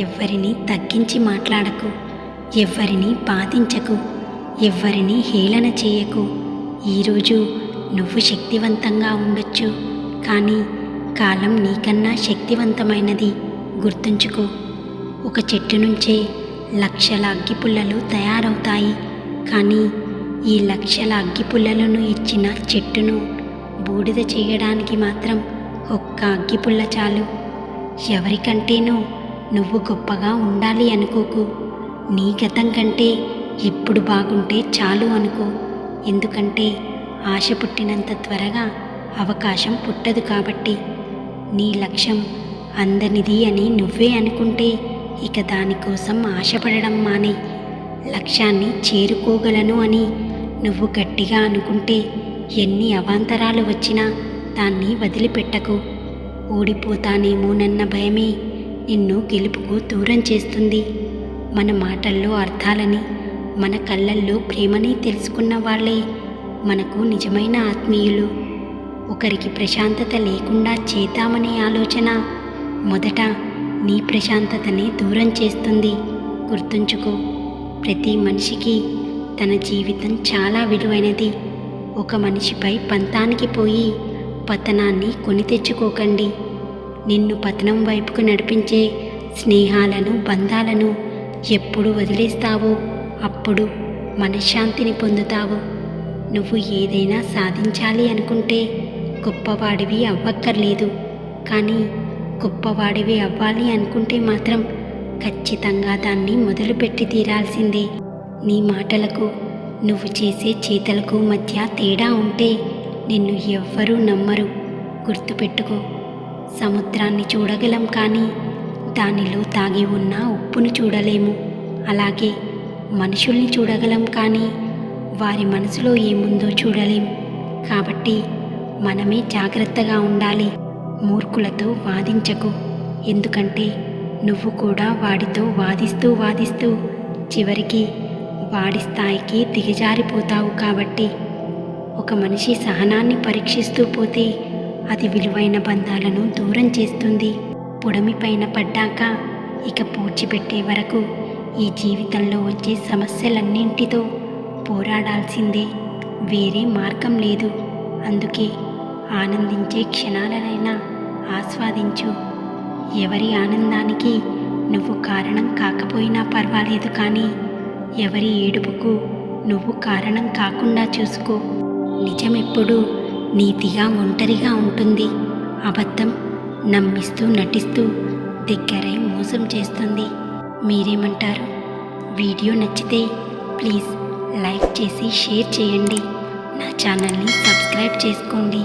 ఎవ్వరిని తగ్గించి మాట్లాడకు, ఎవ్వరిని బాధించకు, ఎవ్వరిని హేళన చేయకు. ఈరోజు నువ్వు శక్తివంతంగా ఉండొచ్చు, కానీ కాలం నీకన్నా శక్తివంతమైనది. గుర్తుంచుకో. ఒక చెట్టు నుంచే లక్షల అగ్గిపుల్లలు తయారవుతాయి, కానీ ఈ లక్షల అగ్గిపుల్లలను ఇచ్చిన చెట్టును బూడిద చేయడానికి మాత్రం ఒక్క అగ్గిపుల్ల చాలు. ఎవరికంటేనో నువ్వు గొప్పగా ఉండాలి అనుకోకు. నీ గతం కంటే ఇప్పుడు బాగుంటే చాలు అనుకో. ఎందుకంటే ఆశ పుట్టినంత త్వరగా అవకాశం పుట్టదు కాబట్టి. నీ లక్ష్యం అందనిది అని నువ్వే అనుకుంటే ఇక దానికోసం ఆశపడడం మానే. లక్ష్యాన్ని చేరుకోగలను అని నువ్వు గట్టిగా అనుకుంటే ఎన్ని అవాంతరాలు వచ్చినా దాన్ని వదిలిపెట్టకు. ఓడిపోతానేమోనన్న భయమే నిన్ను గెలుపుకు దూరం చేస్తుంది. మన మాటల్లో అర్థాలని, మన కళ్ళల్లో ప్రేమని తెలుసుకున్న వాళ్ళే మనకు నిజమైన ఆత్మీయులు. ఒకరికి ప్రశాంతత లేకుండా చేద్దామనే ఆలోచన మొదట నీ ప్రశాంతతని దూరం చేస్తుంది. గుర్తుంచుకో. ప్రతి మనిషికి తన జీవితం చాలా విలువైనది. ఒక మనిషిపై పంతానికి పోయి పతనాన్ని కొని తెచ్చుకోకండి. నిన్ను పతనం వైపుకు నడిపించే స్నేహాలను, బంధాలను ఎప్పుడు వదిలేస్తావో అప్పుడు మనశ్శాంతిని పొందుతావు. నువ్వు ఏదైనా సాధించాలి అనుకుంటే గొప్పవాడివి అవ్వక్కర్లేదు, కానీ గొప్పవాడివి అవ్వాలి అనుకుంటే మాత్రం ఖచ్చితంగా దాన్ని మొదలుపెట్టి తీరాల్సిందే. నీ మాటలకు, నువ్వు చేసే చేతలకు మధ్య తేడా ఉంటే నిన్ను ఎవ్వరూ నమ్మరు. గుర్తుపెట్టుకో. సముద్రాన్ని చూడగలం, కానీ దానిలో తాగి ఉన్న ఉప్పును చూడలేము. అలాగే మనుషుల్ని చూడగలం, కానీ వారి మనసులో ఏముందో చూడలేం. కాబట్టి మనమే జాగ్రత్తగా ఉండాలి. మూర్ఖులతో వాదించకు, ఎందుకంటే నువ్వు కూడా వాడితో వాదిస్తూ చివరికి వాడి స్థాయికి దిగజారిపోతావు. కాబట్టి ఒక మనిషి సహనాన్ని పరీక్షిస్తూ పోతే అది విలువైన బంధాలను దూరం చేస్తుంది. పొడమిపైన పడ్డాక ఇక పూడ్చిపెట్టే వరకు ఈ జీవితంలో వచ్చే సమస్యలన్నింటితో పోరాడాల్సిందే. వేరే మార్గం లేదు. అందుకే ఆనందించే క్షణాలనైనా ఆస్వాదించు. ఎవరి ఆనందానికి నువ్వు కారణం కాకపోయినా పర్వాలేదు, కానీ ఎవరి ఏడుపుకు నువ్వు కారణం కాకుండా చూసుకో. నిజం ఎప్పుడూ నీతిగా ఒంటరిగా ఉంటుంది. అబద్ధం నమ్మిస్తూ నటిస్తూ దగ్గరై మోసం చేస్తుంది. మీరేమంటారు? వీడియో నచ్చితే ప్లీజ్ లైక్ చేసి షేర్ చేయండి. నా ఛానల్ని సబ్స్క్రైబ్ చేసుకోండి.